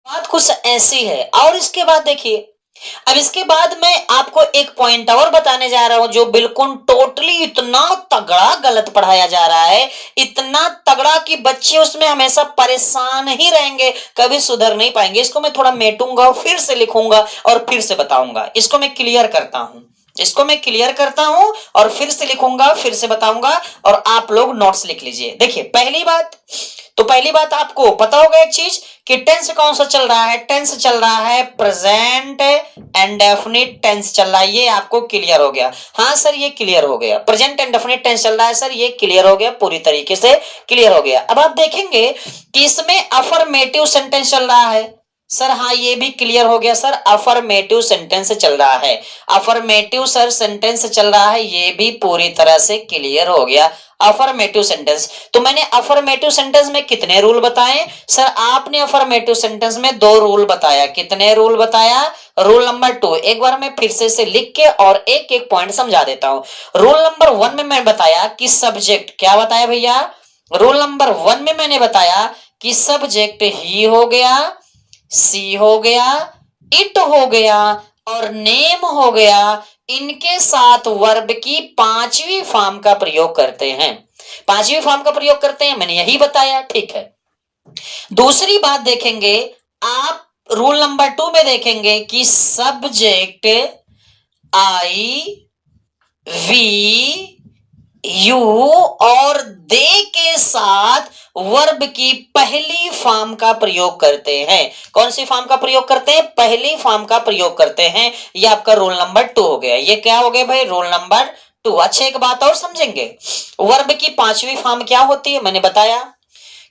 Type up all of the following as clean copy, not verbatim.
बात कुछ ऐसी है। और इसके बाद देखिए, अब इसके बाद मैं आपको एक पॉइंट और बताने जा रहा हूं जो बिल्कुल टोटली इतना तगड़ा गलत पढ़ाया जा रहा है, इतना तगड़ा कि बच्चे उसमें हमेशा परेशान ही रहेंगे, कभी सुधर नहीं पाएंगे। इसको मैं थोड़ा मेटूंगा, फिर से लिखूंगा और फिर से बताऊंगा। इसको मैं क्लियर करता हूं, इसको मैं क्लियर करता हूं और फिर से लिखूंगा, फिर से बताऊंगा, और आप लोग नोट्स लिख लीजिए। देखिए पहली बात, तो पहली बात आपको पता होगा एक चीज कि टेंस कौन सा चल रहा है। टेंस चल रहा है प्रेजेंट इंडेफिनिट टेंस चल रहा है, ये आपको क्लियर हो गया। हाँ सर ये क्लियर हो गया, प्रेजेंट इंडेफिनिट टेंस चल रहा है सर, ये क्लियर हो गया, पूरी तरीके से क्लियर हो गया। अब आप देखेंगे कि इसमें अफर्मेटिव सेंटेंस चल रहा है सर, हाँ ये भी क्लियर हो गया सर, अफर्मेटिव सेंटेंस चल रहा है, अफर्मेटिव सर सेंटेंस चल रहा है, ये भी पूरी तरह से क्लियर हो गया। अफर्मेटिव सेंटेंस, तो मैंने अफर्मेटिव सेंटेंस में कितने रूल बताए सर? आपने अफर्मेटिव सेंटेंस में 2 रूल बताया। कितने रूल बताया? रूल नंबर 2, एक बार मैं फिर से इसे लिख के और एक एक पॉइंट समझा देता हूं। रूल नंबर 1 में मैं बताया कि सब्जेक्ट, क्या बताया भैया? रूल नंबर 1 में मैंने बताया कि सब्जेक्ट ही हो गया, सी हो गया, इट हो गया और नेम हो गया, इनके साथ वर्ब की 5वीं फॉर्म का प्रयोग करते हैं। 5वीं फॉर्म का प्रयोग करते हैं, मैंने यही बताया, ठीक है। दूसरी बात देखेंगे आप, रूल नंबर 2 में देखेंगे कि सब्जेक्ट आई, वी, यू और दे के साथ वर्ब की पहली फॉर्म का प्रयोग करते हैं। कौन सी फॉर्म का प्रयोग करते हैं? पहली फॉर्म का प्रयोग करते हैं। ये आपका रूल नंबर 2 हो गया। ये क्या हो गया भाई? Rule number 2। अच्छा एक बात और समझेंगे, वर्ब की 5वीं फॉर्म क्या होती है? मैंने बताया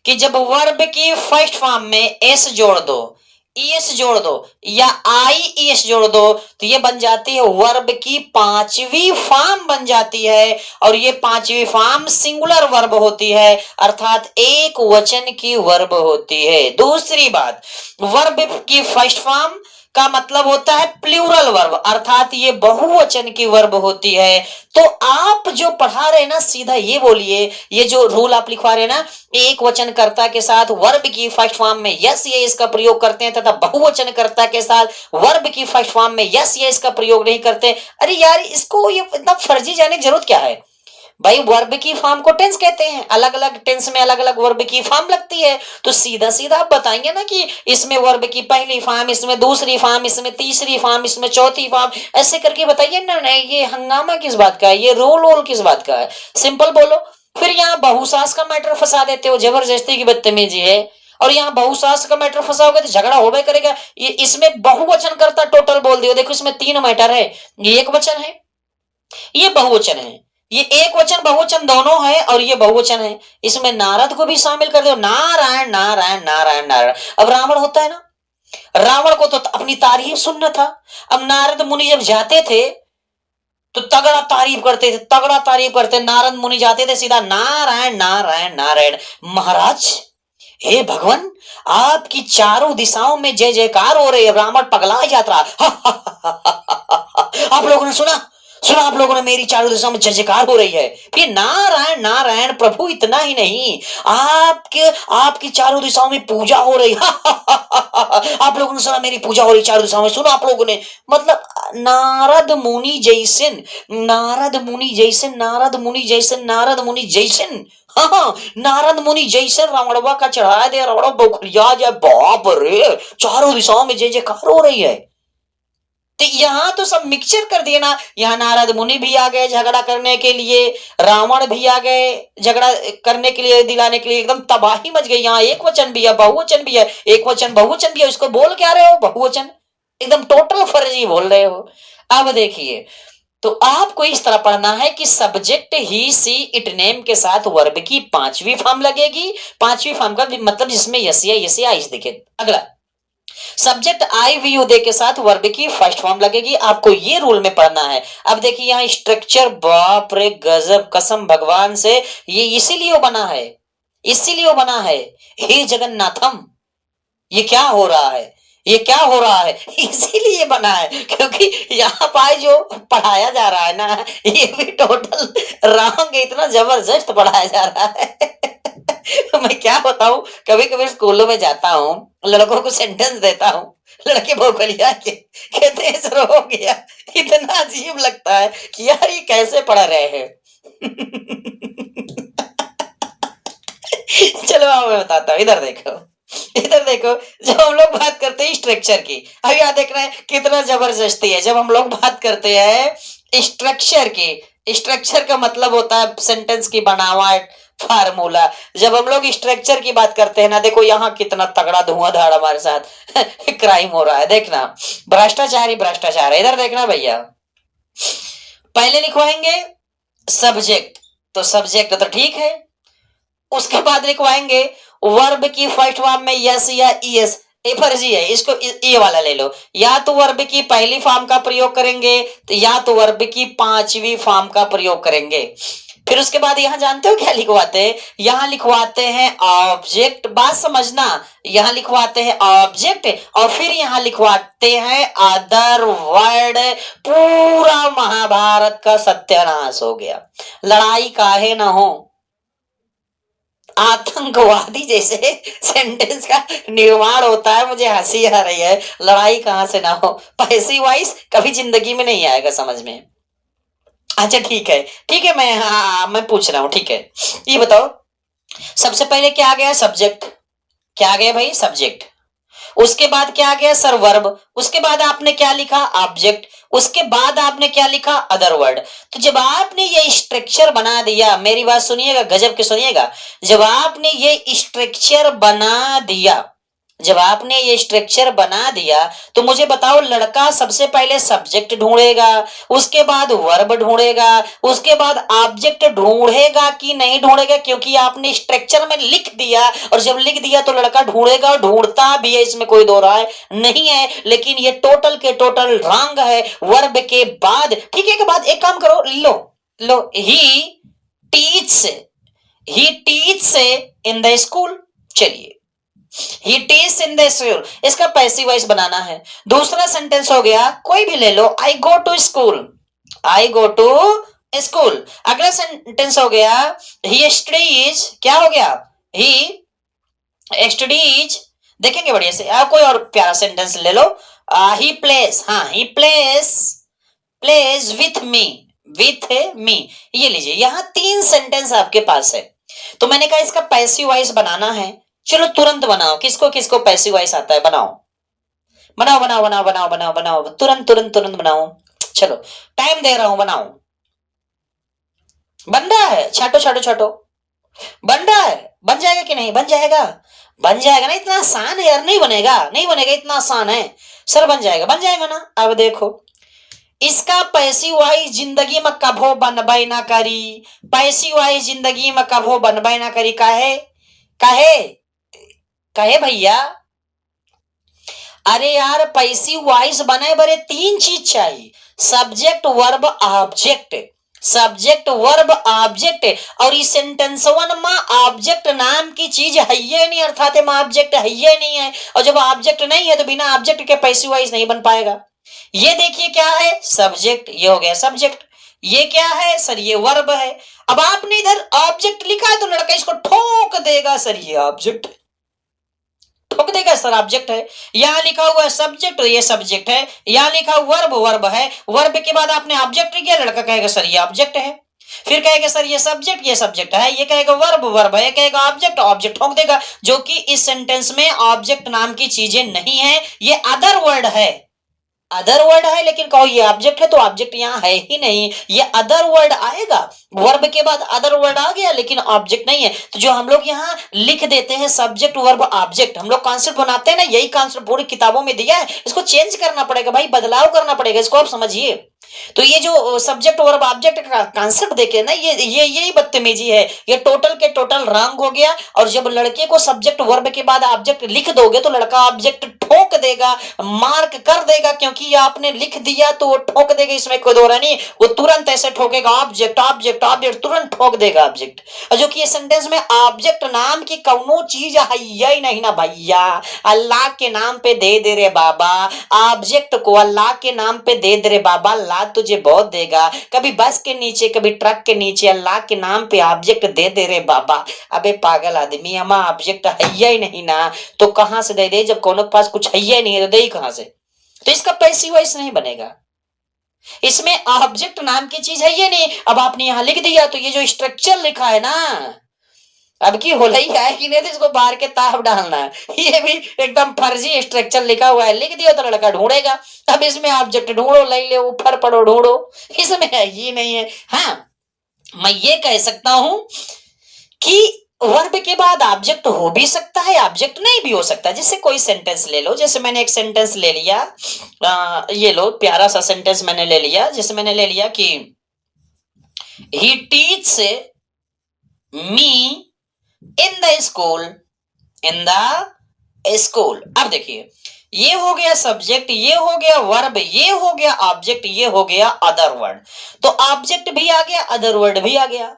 कि जब वर्ब की फर्स्ट फॉर्म में एस जोड़ दो, ईएस जोड़ दो या आईईएस जोड़ दो, तो ये बन जाती है वर्ब की 5वीं फॉर्म बन जाती है। और ये 5वीं फॉर्म सिंगुलर वर्ब होती है, अर्थात एक वचन की वर्ब होती है। दूसरी बात, वर्ब की फर्स्ट फॉर्म का मतलब होता है प्लूरल वर्ब, अर्थात ये बहुवचन की वर्ब होती है। तो आप जो पढ़ा रहे हैं ना, सीधा ये बोलिए, ये जो रूल आप लिखवा रहे हैं ना, एक वचन कर्ता के साथ वर्ब की फर्स्ट फॉर्म में यस ये इसका प्रयोग करते हैं, तथा बहुवचन कर्ता के साथ वर्ब की फर्स्ट फॉर्म में यस ये इसका प्रयोग नहीं करते। अरे यार इसको ये इतना फर्जी जाने की जरूरत क्या है भाई? वर्ब की फॉर्म को टेंस कहते हैं, अलग अलग टेंस में अलग अलग वर्ब की फॉर्म लगती है। तो सीधा सीधा आप बताएंगे ना कि इसमें वर्ब की पहली फॉर्म, इसमें दूसरी फॉर्म, इसमें तीसरी फॉर्म, इसमें चौथी फॉर्म, ऐसे करके बताइए ना। नहीं ये हंगामा किस बात का है? ये रोल किस बात का है? सिंपल बोलो। फिर यहाँ बहुसास का मैटर फंसा देते हो, जबरदस्ती की बदतमीजी है। और यहाँ बहुसास का मैटर फंसाओगे तो झगड़ा होगा करेगा। ये इसमें बहुवचन करता टोटल बोल दियो, देखो इसमें 3 मैटर है, ये एक वचन है, ये बहुवचन है, ये एक वचन बहुवचन दोनों है, और ये बहुवचन है। इसमें नारद को भी शामिल कर दो, नारायण नारायण नारायण नारायण। अब रावण होता है ना, रावण को तो अपनी तारीफ सुनना था। अब नारद मुनि जब जाते थे तो तगड़ा तारीफ करते थे, तगड़ा तारीफ करते। नारद मुनि जाते थे सीधा नारायण नारायण नारायण। महाराज, हे भगवान, आपकी चारों दिशाओं में जय जयकार हो रही है। ब्राह्मण पगला जाता आप लोगों ने सुना? सुना आप लोगों ने? मेरी चारों दिशाओं में जय जयकार हो रही है। फिर नारायण नारायण प्रभु, इतना ही नहीं, आपके आपकी चारों दिशाओं में पूजा हो रही आप लोगों ने सुना मेरी पूजा हो रही चारों दिशाओं में? सुना आप लोगों ने? मतलब नारद मुनि जैसन, नारद मुनि जैसन, नारद मुनि जैसन, नारद मुनि जैसन, हाँ नारद मुनि जैसे रावणवा का चढ़ा दे, रावण बौखलिया जाए। बाप रे, चारों दिशाओं में जय जयकार हो रही है। तो यहां तो सब मिक्सचर कर दिए ना। यहाँ नारद मुनि भी आ गए झगड़ा करने के लिए, रावण भी आ गए झगड़ा करने के लिए, दिलाने के लिए, एकदम तबाही मच गई। यहाँ एक वचन भी है, बहुवचन भी है, एक वचन बहुवचन भी है, इसको बोल क्या रहे हो? बहुवचन। एकदम टोटल फर्जी बोल रहे हो। अब देखिए, तो आपको इस तरह पढ़ना है कि subject he see it name के साथ वर्ब की 5वीं फॉर्म लगेगी। 5वीं फॉर्म का मतलब जिसमें यसिया यसिया आइस दिखे। अगला, subject I we you they के साथ वर्ब की फर्स्ट फॉर्म लगेगी। आपको ये रूल में पढ़ना है। अब देखिए यहाँ स्ट्रक्चर, बाप रे गजब, कसम भगवान से, ये इसीलिए बना है, इसीलिए बना है। हे जगन्नाथम, ये क्या हो रहा है? ये क्या हो रहा है? इसीलिए बना है क्योंकि यहाँ पाए जो पढ़ाया जा रहा है ना, ये भी टोटल रॉन्ग है, इतना जबरदस्त पढ़ाया जा रहा है मैं क्या बताऊं, कभी कभी स्कूलों में जाता हूँ, लड़कों को सेंटेंस देता हूँ, लड़के भौंकलिया के कहते हैं सर हो गया। इतना अजीब लगता है कि यार ये कैसे पढ़ रहे हैं। चलो आओ मैं बताता हूँ, इधर देखो, इधर देखो। जब हम लोग बात करते हैं स्ट्रक्चर की, अब यहाँ देख रहे हैं कितना जबरदस्ती है। जब हम लोग बात करते हैं स्ट्रक्चर की, स्ट्रक्चर का मतलब होता है सेंटेंस की बनावट, फार्मूला। जब हम लोग स्ट्रक्चर की बात करते हैं ना, देखो यहाँ कितना तगड़ा धुआंधार हमारे साथ क्राइम हो रहा है, देखना। भ्रष्टाचार ही भ्रष्टाचार है। इधर देखना भैया, पहले लिखवाएंगे सब्जेक्ट, तो सब्जेक्ट तो ठीक है। उसके बाद लिखवाएंगे वर्ब की फर्स्ट फॉर्म में यस या ईएस, ये फर्जी है, इसको ये वाला ले लो। या तो वर्ब की पहली फॉर्म का प्रयोग करेंगे, तो या तो वर्ब की पांचवी फॉर्म का प्रयोग करेंगे। फिर उसके बाद यहां जानते हो क्या लिखवाते हैं? यहां लिखवाते हैं ऑब्जेक्ट। बात समझना, यहां लिखवाते हैं ऑब्जेक्ट और फिर यहां लिखवाते हैं अदर वर्ड। पूरा महाभारत का सत्यानाश हो गया। लड़ाई काहे ना हो, आतंकवादी जैसे सेंटेंस का निर्माण होता है। मुझे हंसी आ रही है, लड़ाई कहां से ना हो। पैसिव वॉइस कभी जिंदगी में नहीं आएगा समझ में। अच्छा ठीक है, ठीक है, मैं पूछ रहा हूं, ठीक है। ये बताओ, सबसे पहले क्या आ गया? सब्जेक्ट। क्या आ गया भाई? सब्जेक्ट। उसके बाद क्या आ गया सर? वर्ब। उसके बाद आपने क्या लिखा? ऑब्जेक्ट। उसके बाद आपने क्या लिखा? Other word. तो जब आपने ये स्ट्रक्चर बना दिया, मेरी बात सुनिएगा, गजब के सुनिएगा, जब आपने ये स्ट्रक्चर बना दिया, जब आपने ये स्ट्रक्चर बना दिया, तो मुझे बताओ, लड़का सबसे पहले सब्जेक्ट ढूंढेगा, उसके बाद वर्ब ढूंढेगा, उसके बाद ऑब्जेक्ट ढूंढेगा कि नहीं ढूंढेगा? क्योंकि आपने स्ट्रक्चर में लिख दिया, और जब लिख दिया तो लड़का ढूंढेगा और ढूंढता भी है, इसमें कोई दो राय नहीं है। लेकिन ये टोटल के टोटल रॉन्ग है। वर्ब के बाद, ठीक है, के बाद एक काम करो, लो लो, ही टीच इन द स्कूल। चलिए, He teaches in the school, इसका पैसिव वॉइस बनाना है। दूसरा सेंटेंस हो गया, कोई भी ले लो, I go to school, I go to school। अगला सेंटेंस हो गया, he studies, क्या हो गया? He studies। देखेंगे बढ़िया से। कोई और प्यारा सेंटेंस ले लो, he plays, हाँ he plays with me, ये लीजिए। यहाँ 3 सेंटेंस आपके पास है। तो मैंने कहा इसका पैसिव वॉइस बनाना है। चलो तुरंत बनाओ, किसको किसको पैसिव वॉइस आता है? बनाओ बनाओ बनाओ बनाओ बनाओ बनाओ बनाओ, तुरंत तुरंत तुरंत बनाओ। चलो टाइम दे रहा हूं, बनाओ। बन रहा है? छाटो छाटो छाटो, बन रहा है। बन जाएगा कि नहीं? बन जाएगा, बन जाएगा ना। इतना आसान है यार, नहीं बनेगा, नहीं बनेगा, इतना आसान है सर। बन जाएगा, बन जाएगा ना। अब देखो, इसका पैसिव वॉइस जिंदगी में कभो बनबे ना करी, पैसिव वॉइस जिंदगी में कभो बनबे ना करी। काहे काहे कहे भैया? अरे यार, पैसिव वॉइस बने बरे 3 चीज चाहिए, subject verb object, subject verb object. और इस सेंटेंसवन में ऑब्जेक्ट नाम की चीज है ही नहीं, अर्थात में ऑब्जेक्ट है ही नहीं है। और जब ऑब्जेक्ट नहीं है तो बिना ऑब्जेक्ट के पैसिव वॉइस नहीं बन पाएगा। ये देखिए क्या है? सब्जेक्ट, ये हो गया सब्जेक्ट। ये क्या है सर? ये वर्ब है। अब आपने इधर ऑब्जेक्ट लिखा है तो लड़का इसको ठोक देगा सर, ये ऑब्जेक्ट ठोक देगा सर, ऑब्जेक्ट है। यहां लिखा हुआ है सब्जेक्ट, ये सब्जेक्ट है। यहां लिखा वर्ब, वर्ब है। वर्ब के बाद आपने ऑब्जेक्ट किया, लड़का कहेगा सर ये ऑब्जेक्ट है। फिर कहेगा सर ये सब्जेक्ट है। ये कहेगा वर्ब, वर्ब है। कहेगा ऑब्जेक्ट, ऑब्जेक्ट ठोक देगा। जो कि इस सेंटेंस में ऑब्जेक्ट नाम की चीजें नहीं है, ये अदर वर्ड है। अदर वर्ड है, लेकिन कहो ये ऑब्जेक्ट है तो ऑब्जेक्ट यहाँ है ही नहीं, ये अदर वर्ड आएगा। वर्ब के बाद अदर वर्ड आ गया, लेकिन ऑब्जेक्ट नहीं है। तो जो हम लोग यहाँ लिख देते हैं सब्जेक्ट वर्ब ऑब्जेक्ट, हम लोग कॉन्सेप्ट बनाते हैं ना, यही कॉन्सेप्ट पूरी किताबों में दिया है। इसको चेंज करना पड़ेगा भाई, बदलाव करना पड़ेगा, इसको आप समझिए। तो ये जो सब्जेक्ट वर्ब ऑब्जेक्ट का कॉन्सेप्ट देखे ना, ये यही बदतमीजी है। ये टोटल के टोटल रॉन्ग हो गया। और जब लड़के को सब्जेक्ट वर्ब के बाद ऑब्जेक्ट लिख दोगे तो लड़का ऑब्जेक्ट ठोक देगा, मार्क कर देगा, क्योंकि आपने लिख दिया तो वो ठोक देगा, इसमें कोई दो राय नहीं। वो तुरंत ऐसे ठोकेगा, ऑब्जेक्ट ऑब्जेक्ट ऑब्जेक्ट, तुरंत ठोक देगा ऑब्जेक्ट। और जो कि ये सेंटेंस में ऑब्जेक्ट नाम की कौनो चीज है ही नहीं ना भैया। अल्लाह के नाम पे दे दे रे बाबा, ऑब्जेक्ट को अल्लाह के नाम पे दे दे रे बाबा। औलाद तुझे बहुत देगा, कभी बस के नीचे कभी ट्रक के नीचे, अल्लाह के नाम पे ऑब्जेक्ट दे दे रे बाबा। अबे पागल आदमी, हमारा ऑब्जेक्ट है ही नहीं ना, तो कहां से दे दे, जब कोनो के पास कुछ है ही नहीं है तो दे ही कहां से। तो इसका पैसिव वॉइस नहीं बनेगा, इसमें ऑब्जेक्ट नाम की चीज है ये नहीं। अब आपने यहां लिख दिया तो ये जो स्ट्रक्चर लिखा है ना, अब की होलई है कि नहीं, तो इसको बाहर के ताप डालना है। ये भी एकदम फर्जी स्ट्रक्चर लिखा हुआ है, लिख दिया तो लड़का ढूंढेगा। अब इसमें ऑब्जेक्ट ढूंढो, ले ले ऊपर पढ़ो ढूंढो, इसमें है ही नहीं है। हाँ, मैं ये कह सकता हूं कि वर्ब के बाद ऑब्जेक्ट हो भी सकता है, ऑब्जेक्ट नहीं भी हो सकता। जैसे कोई सेंटेंस ले लो, जैसे मैंने एक सेंटेंस ले लिया, ये लो प्यारा सा सेंटेंस मैंने ले लिया, जैसे मैंने ले लिया कि he teach me in the school, in the school. अब देखिए, ये हो गया सब्जेक्ट, ये हो गया वर्ब, ये हो गया ऑब्जेक्ट, ये हो गया अदर वर्ड। तो ऑब्जेक्ट भी आ गया, अदर वर्ड भी आ गया।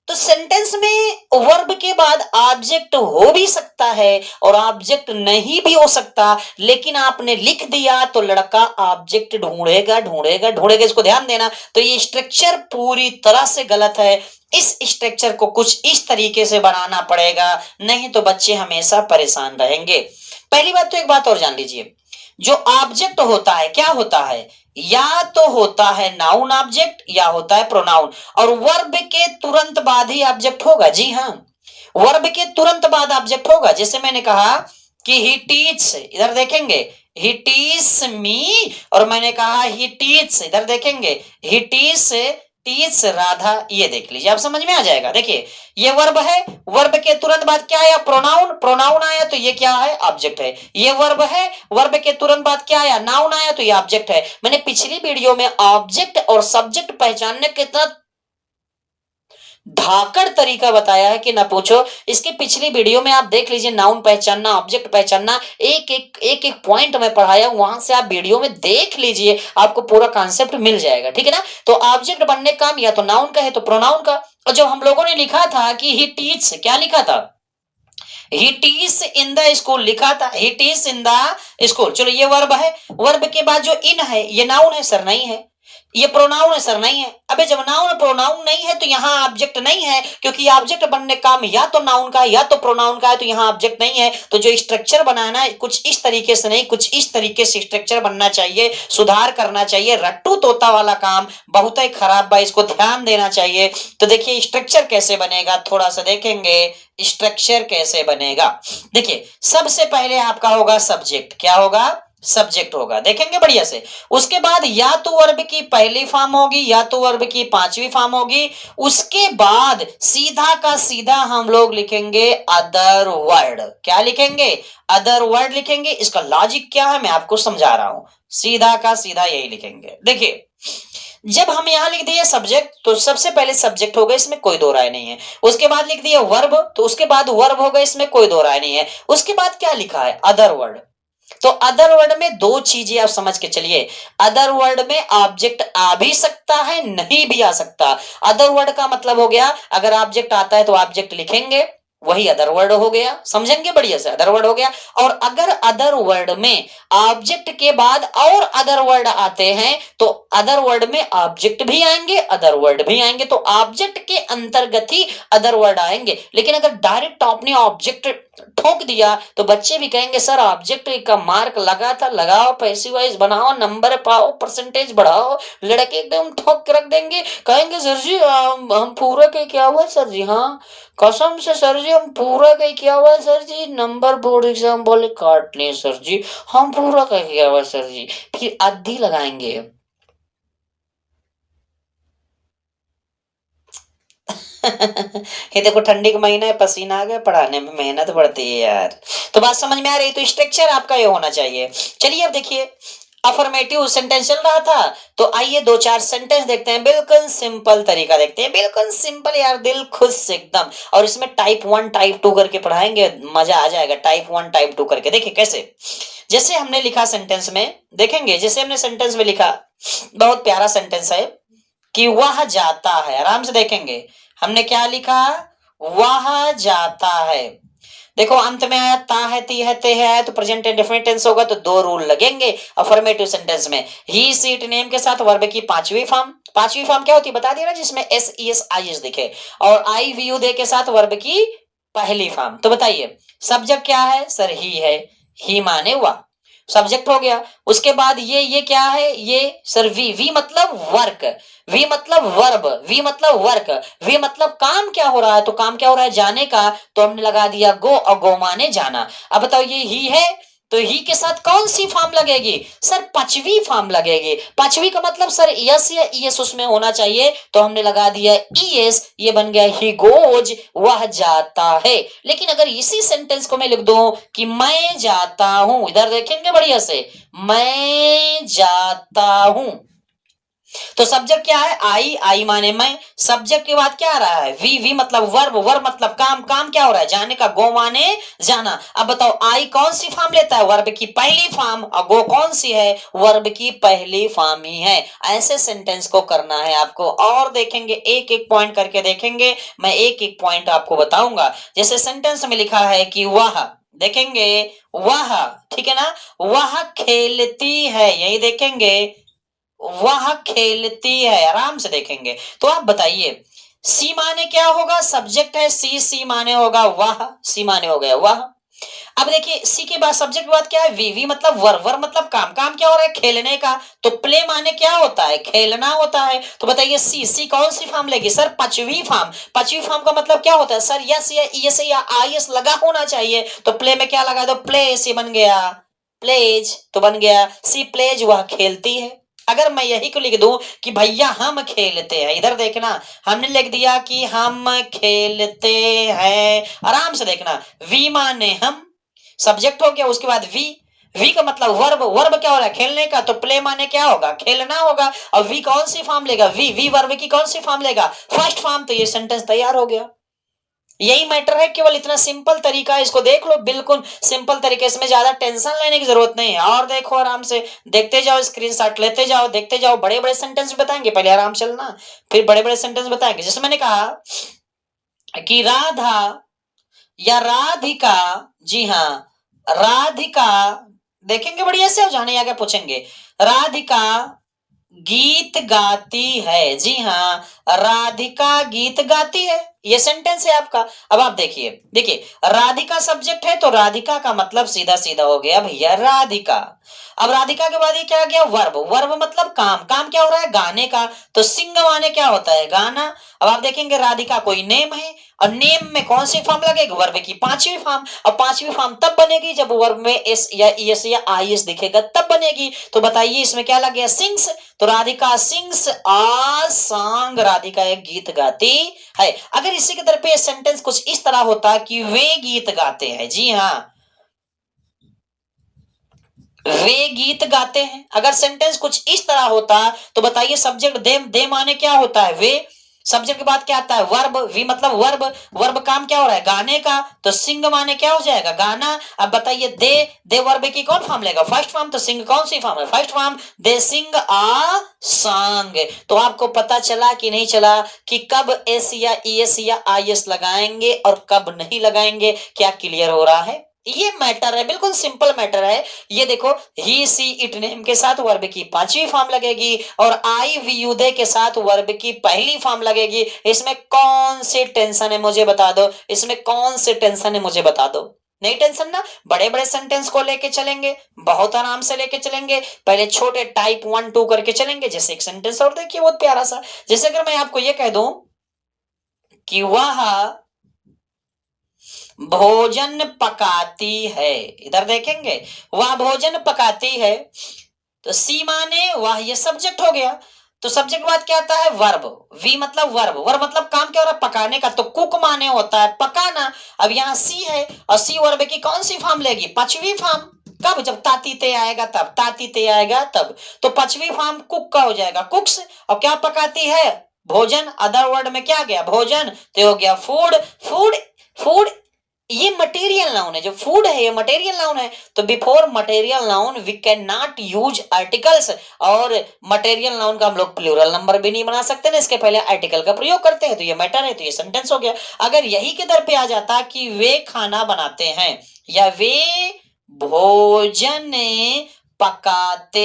तो सेंटेंस में वर्ब के बाद ऑब्जेक्ट हो भी सकता है और ऑब्जेक्ट नहीं भी हो सकता, लेकिन आपने लिख दिया तो लड़का ऑब्जेक्ट ढूंढेगा ढूंढेगा ढूंढेगा। इसको ध्यान देना। तो ये स्ट्रक्चर पूरी तरह से गलत है, इस स्ट्रक्चर को कुछ इस तरीके से बनाना पड़ेगा, नहीं तो बच्चे हमेशा परेशान रहेंगे। पहली बात तो एक बात और जान लीजिए, जो ऑब्जेक्ट होता है क्या होता है, या तो होता है नाउन ऑब्जेक्ट या होता है प्रोनाउन, और वर्ब के तुरंत बाद ही ऑब्जेक्ट होगा। जी हाँ, वर्ब के तुरंत बाद ऑब्जेक्ट होगा। जैसे मैंने कहा कि ही टीच, इधर देखेंगे ही टीच मी, और मैंने कहा ही टीच, इधर देखेंगे ही टीच टीच राधा। ये देख लीजिए, आप समझ में आ जाएगा। देखिए, ये वर्ब है, वर्ब के तुरंत बाद क्या आया, प्रोनाउन, प्रोनाउन आया तो ये क्या है, ऑब्जेक्ट है। ये वर्ब है, वर्ब के तुरंत बाद क्या आया, नाउन आया तो ये ऑब्जेक्ट है। मैंने पिछली वीडियो में ऑब्जेक्ट और सब्जेक्ट पहचानने के कितना धाकड़ तरीका बताया है कि ना पूछो। इसके पिछली वीडियो में आप देख लीजिए, नाउन पहचानना, ऑब्जेक्ट पहचानना, एक एक पॉइंट में पढ़ाया, वहां से आप वीडियो में देख लीजिए, आपको पूरा कॉन्सेप्ट मिल जाएगा। ठीक है ना। तो ऑब्जेक्ट बनने का काम या तो नाउन का है तो प्रोनाउन का। और जो हम लोगों ने लिखा था कि ही टीच, क्या लिखा था, ही टीच इन द स्कूल लिखा था, ही टीच इन द स्कूल। चलो, ये वर्ब है, वर्ब के बाद जो इन है ये नाउन है सर, नहीं है। ये प्रोनाउन है सर, नहीं है। अबे जब नाउन प्रोनाउन नहीं है तो यहाँ ऑब्जेक्ट नहीं है, क्योंकि ऑब्जेक्ट बनने काम या तो नाउन का या तो प्रोनाउन का है, तो यहाँ ऑब्जेक्ट नहीं है। तो जो स्ट्रक्चर बनाना है कुछ इस तरीके से नहीं, कुछ इस तरीके से स्ट्रक्चर बनना चाहिए, सुधार करना चाहिए। रट्टू तोता वाला काम बहुत ही खराब बा, इसको ध्यान देना चाहिए। तो देखिए स्ट्रक्चर कैसे बनेगा, थोड़ा सा देखेंगे स्ट्रक्चर कैसे बनेगा। देखिए, सबसे पहले आपका होगा सब्जेक्ट, क्या होगा, सब्जेक्ट होगा, देखेंगे बढ़िया से। उसके बाद या तो वर्ब की पहली फॉर्म होगी या तो वर्ब की पांचवी फॉर्म होगी। उसके बाद सीधा का सीधा हम लोग लिखेंगे अदर वर्ड। क्या लिखेंगे, अदर वर्ड लिखेंगे। इसका लॉजिक क्या है मैं आपको समझा रहा हूं, सीधा का सीधा यही लिखेंगे। देखिए, जब हम यहां लिख दिए सब्जेक्ट तो सबसे पहले सब्जेक्ट होगा, इसमें कोई दो राय नहीं है। उसके बाद लिख दिए वर्ब तो उसके बाद वर्ब होगा, इसमें कोई दो राय नहीं है। उसके बाद क्या लिखा है, अदर वर्ड। तो अदर वर्ड में दो चीजें आप समझ के चलिए, अदर वर्ड में ऑब्जेक्ट आ भी सकता है, नहीं भी आ सकता। अदर वर्ड का मतलब हो गया, अगर ऑब्जेक्ट आता है तो ऑब्जेक्ट लिखेंगे, वही अदर वर्ड हो गया, समझेंगे बढ़िया से, अदर वर्ड हो गया। और अगर अदर वर्ड में ऑब्जेक्ट के बाद और अदर वर्ड आते हैं तो अदर वर्ड में ऑब्जेक्ट भी आएंगे, अदर वर्ड भी आएंगे, तो ऑब्जेक्ट के अंतर्गत ही अदर वर्ड आएंगे। लेकिन अगर डायरेक्ट आपने ऑब्जेक्ट ठोक दिया तो बच्चे भी कहेंगे सर ऑब्जेक्ट का मार्क लगा था, लगाओ, पैसिव वॉइस बनाओ, नंबर पाओ, परसेंटेज बढ़ाओ। लड़के एकदम ठोक के रख देंगे, कहेंगे सर जी हम पूरा के क्या हुआ सर जी, हाँ कसम से सर जी हम पूरा का क्या हुआ सर जी, नंबर बोर्ड एग्जाम बोले काट लिए सर जी, हम पूरा का क्या हुआ सर जी, फिर आधी लगाएंगे। ये देखो ठंडी का महीना है, पसीना आ गया, पढ़ाने में मेहनत बढ़ती है यार। तो बात समझ में आ रही, तो स्ट्रक्चर आपका ये होना चाहिए। चलिए अब देखिए, अफर्मेटिव सेंटेंस चल रहा था, तो आइए दो चार सेंटेंस देखते हैं, बिल्कुल सिंपल तरीका देखते हैं, बिल्कुल सिंपल यार, दिल खुश एकदम। और इसमें टाइप 1 टाइप 2 करके पढ़ाएंगे, मजा आ जाएगा। टाइप 1 टाइप 2 करके देखिए कैसे, जैसे हमने लिखा सेंटेंस में, देखेंगे जैसे हमने सेंटेंस में लिखा, बहुत प्यारा सेंटेंस है कि वह जाता है, आराम से देखेंगे हमने क्या लिखा, वह जाता है। देखो अंत में आया ता है, ती है, ते है, तो प्रेजेंट इंडेफिनिट टेंस होगा तो दो रूल लगेंगे अफर्मेटिव सेंटेंस में। ही सी इट नेम के साथ वर्ब की पांचवी फॉर्म क्या होती है बता दिया ना, जिसमें S E S I S दिखे, और आई वी यू दे के साथ वर्ब की पहली फॉर्म। तो बताइए सब्जेक्ट क्या है सर, ही है, ही माने हुआ सब्जेक्ट हो गया। उसके बाद ये क्या है, ये सर वी मतलब वर्क, वी मतलब वर्ब, वी मतलब वर्क, वी मतलब काम क्या हो रहा है, तो काम क्या हो रहा है जाने का, तो हमने लगा दिया गो, और गो माने जाना। अब बताओ ये ही है, तो ही के साथ कौन सी फॉर्म लगेगी सर, पांचवी फॉर्म लगेगी। पांचवी का मतलब सर यस या ईएस उसमें होना चाहिए, तो हमने लगा दिया ईएस, ये बन गया ही गोज, वह जाता है। लेकिन अगर इसी सेंटेंस को मैं लिख दूं कि मैं जाता हूं, इधर देखेंगे बढ़िया से, मैं जाता हूं, तो सब्जेक्ट क्या है आई, आई माने मैं, सब्जेक्ट के बाद क्या आ रहा है वी, वी मतलब वर्ब, वर्ब मतलब काम, काम क्या हो रहा है जाने का, गो माने जाना। अब बताओ आई कौन सी फॉर्म लेता है, वर्ब की पहली फॉर्म, और गो कौन सी है, वर्ब की पहली फॉर्म ही है। ऐसे सेंटेंस को करना है आपको, और देखेंगे एक एक पॉइंट करके देखेंगे, मैं एक एक पॉइंट आपको बताऊंगा। जैसे सेंटेंस में लिखा है कि वह, देखेंगे वह, ठीक है ना, वह खेलती है, यही देखेंगे वह खेलती है, आराम से देखेंगे। तो आप बताइए सी माने क्या होगा, सब्जेक्ट है सी, सी माने होगा वह, सी माने हो गया वह। अब देखिए सी के बाद सब्जेक्ट के बाद क्या है वी मतलब वर्ब, वर्ब मतलब काम, काम क्या हो रहा है खेलने का, तो प्ले माने क्या होता है खेलना होता है। तो बताइए सी, सी कौन सी फॉर्म लेगी सर, पांचवी फॉर्म। पांचवी फॉर्म का मतलब क्या होता है सर, यस या ईएस या आईएस लगा होना चाहिए, तो प्ले में क्या लगा दो, प्ले, सी बन गया प्लेज, तो बन गया सी प्लेज, वह खेलती है। अगर मैं यही को लिख दूं कि भैया हम खेलते हैं, इधर देखना हमने लिख दिया कि हम खेलते हैं, आराम से देखना, वी माने हम, सब्जेक्ट हो गया, उसके बाद वी का मतलब वर्ब, वर्ब क्या हो रहा है खेलने का, तो प्ले माने क्या होगा खेलना होगा, और वी कौन सी फॉर्म लेगा, वी वर्ब की कौन सी फॉर्म लेगा, फर्स्ट फॉर्म, तो ये सेंटेंस तैयार हो गया। यही मैटर है, केवल इतना सिंपल तरीका है, इसको देख लो, बिल्कुल सिंपल तरीके, इसमें ज्यादा टेंशन लेने की जरूरत नहीं है। और देखो आराम से देखते जाओ, स्क्रीनशॉट लेते जाओ, देखते जाओ, बड़े बड़े सेंटेंस बताएंगे, पहले आराम चलना, फिर बड़े बड़े सेंटेंस बताएंगे। जैसे मैंने कहा कि राधा या राधिका, जी हाँ राधिका, देखेंगे बढ़िया से, जाने आगे पूछेंगे, राधिका गीत गाती है, जी हाँ राधिका गीत गाती है, ये सेंटेंस है आपका। अब आप देखिए, देखिए राधिका सब्जेक्ट है, तो राधिका का मतलब सीधा सीधा हो गया भैया राधिका। अब राधिका के बाद ये क्या गया वर्ब, वर्ब मतलब काम, काम क्या हो रहा है गाने का, तो सिंग माने क्या होता है गाना। अब आप देखेंगे राधिका कोई नेम है, और नेम में कौन सी फॉर्म लगेगी, वर्ब की पांचवी फॉर्म, और पांचवी फॉर्म तब बनेगी जब वर्ब में एस या ईएस या आईएस दिखेगा तब बनेगी। तो बताइए इसमें क्या लग गया सिंग्स, तो राधिका सिंग्स आ सॉन्ग, राधिका एक गीत गाती है। अगर इसी के तरफ पे सेंटेंस कुछ इस तरह होता कि वे गीत गाते हैं, जी हाँ वे गीत गाते हैं, अगर सेंटेंस कुछ इस तरह होता, तो बताइए सब्जेक्ट दे माने क्या होता है वे, सब्जेक्ट के बाद क्या आता है वर्ब, वी मतलब वर्ब, वर्ब काम क्या हो रहा है गाने का, तो सिंग माने क्या हो जाएगा गाना। अब बताइए दे वर्ब की कौन फॉर्म लेगा फर्स्ट फॉर्म, तो सिंग कौन सी फॉर्म है first form, they sing a song. तो आपको पता चला कि नहीं चला कि कब एस या ईएस या आईएस लगाएंगे और कब नहीं लगाएंगे, क्या क्लियर हो रहा है, ये मैटर है, बिल्कुल सिंपल मैटर है। ये देखो ही सी इट नेम के साथ वर्ब की पांचवी फॉर्म लगेगी, और आई वी यू दे के साथ वर्ब की पहली फॉर्म लगेगी। इसमें कौन सी टेंशन है मुझे बता दो, इसमें कौन सी टेंशन है मुझे बता दो, नहीं टेंशन ना। बड़े बड़े सेंटेंस को लेके चलेंगे, बहुत आराम से लेके चलेंगे, पहले छोटे टाइप 1 2 करके चलेंगे। जैसे एक सेंटेंस और देखिए बहुत प्यारा सा, जैसे अगर मैं आपको ये कह दूं कि वह भोजन पकाती है, इधर देखेंगे वह भोजन पकाती है, तो सी माने वह, ये सब्जेक्ट हो गया, तो सब्जेक्ट के बाद क्या आता है वर्ब, वी मतलब वर्ब, वर्ब मतलब काम क्या हो रहा है पकाने का, तो कुक माने होता है पकाना। अब यहाँ सी है, और सी वर्ब की कौन सी फॉर्म लेगी पांचवी फॉर्म, कब जब तातीते आएगा तब, तातीते आएगा तब, तो पांचवी फॉर्म कुक का हो जाएगा कुक्स, और क्या पकाती है भोजन, अदर वर्ड में क्या गया भोजन, तो हो गया फूड, फूड फूड ये मटेरियल नाउन है, जो फूड है ये मटेरियल नाउन है। तो before material noun we can not use articles, और मटेरियल नाउन का हम लोग प्लूरल नंबर भी नहीं बना सकते ना, इसके पहले आर्टिकल का प्रयोग करते हैं, तो ये मैटर है, तो ये सेंटेंस हो गया। अगर यही के दर पे आ जाता कि वे खाना बनाते हैं या वे भोजन पकाते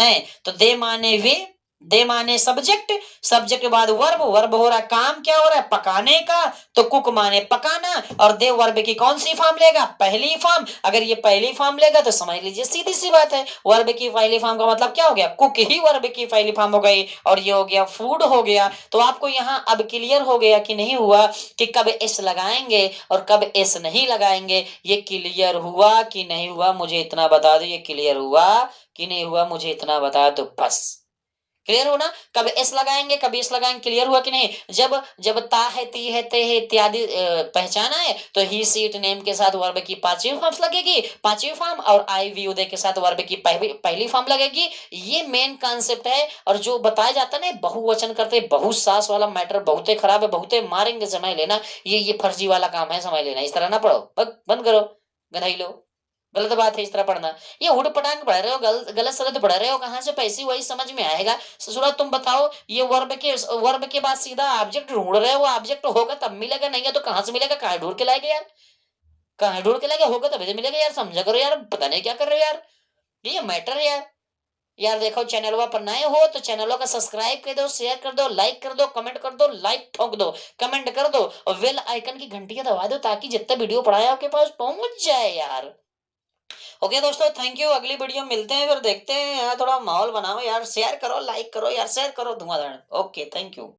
हैं, तो दे माने सब्जेक्ट, सब्जेक्ट के बाद वर्ब, वर्ब हो रहा है काम, क्या हो रहा है पकाने का, तो कुक माने पकाना, और दे वर्ब की कौन सी फॉर्म लेगा, पहली फॉर्म। अगर ये पहली फॉर्म लेगा तो समझ लीजिए सीधी सी बात है, वर्ब की पहली फॉर्म का मतलब क्या हो गया, कुक ही वर्ब की पहली फॉर्म हो गई, और ये हो गया फूड हो गया। तो आपको यहाँ अब क्लियर हो गया कि नहीं हुआ कि कब एस लगाएंगे और कब एस नहीं लगाएंगे। ये क्लियर हुआ कि नहीं हुआ मुझे इतना बता दो, ये क्लियर हुआ कि नहीं हुआ मुझे इतना बता दो बस। क्लियर हो ना, कब एस लगाएंगे कब एस लगाएंगे, क्लियर हुआ कि नहीं। जब जब ता है, ती है, ते है इत्यादि पहचाना है, तो ही सी इट नेम के साथ वर्ब की पांचवी फॉर्म लगेगी, पांचवी फॉर्म, और आई वी उदय के साथ वर्ब की पहली फॉर्म लगेगी। ये मेन कॉन्सेप्ट है। और जो बताया जाता है ना बहुवचन करते बहुत सास वाला मैटर बहुते खराब है, बहुते मारेंगे, समझ लेना। ये फर्जी वाला काम है, समझ लेना। इस तरह ना पढ़ो, बंद करो, गधाई लो। गलत बात है इस तरह पढ़ना। ये उड़ पटांग पढ़ रहे हो, गलत सलत पढ़ रहे हो, कहाँ से पैसी वही समझ में आएगा। ससुरा तुम बताओ, ये वर्ब के बाद सीधा ऑब्जेक्ट ढूंढ रहे हो, ऑब्जेक्ट होगा तब मिलेगा, नहीं है तो कहाँ से मिलेगा, कहाँ ढूंढ के लाएगा यार, कहाँ ढूंढ के लाएगा, होगा तभी तो मिलेगा यार, समझा करो यार, पता नहीं क्या कर रहे हो यार, ये मैटर है यार। यार देखो, चैनल पर नए हो तो चैनलों का सब्सक्राइब कर दो, शेयर कर दो, लाइक कर दो, कमेंट कर दो, लाइक ठोक दो, कमेंट कर दो, और बेल आइकन की घंटियां दबा दो, ताकि जितना वीडियो पढ़ाया आपके पास पहुंच जाए यार। ओके दोस्तों, थैंक यू। अगली वीडियो मिलते हैं, फिर देखते हैं। यार थोड़ा माहौल बनाओ यार, शेयर करो, लाइक करो यार, शेयर करो धुआंधार। Okay, thank you.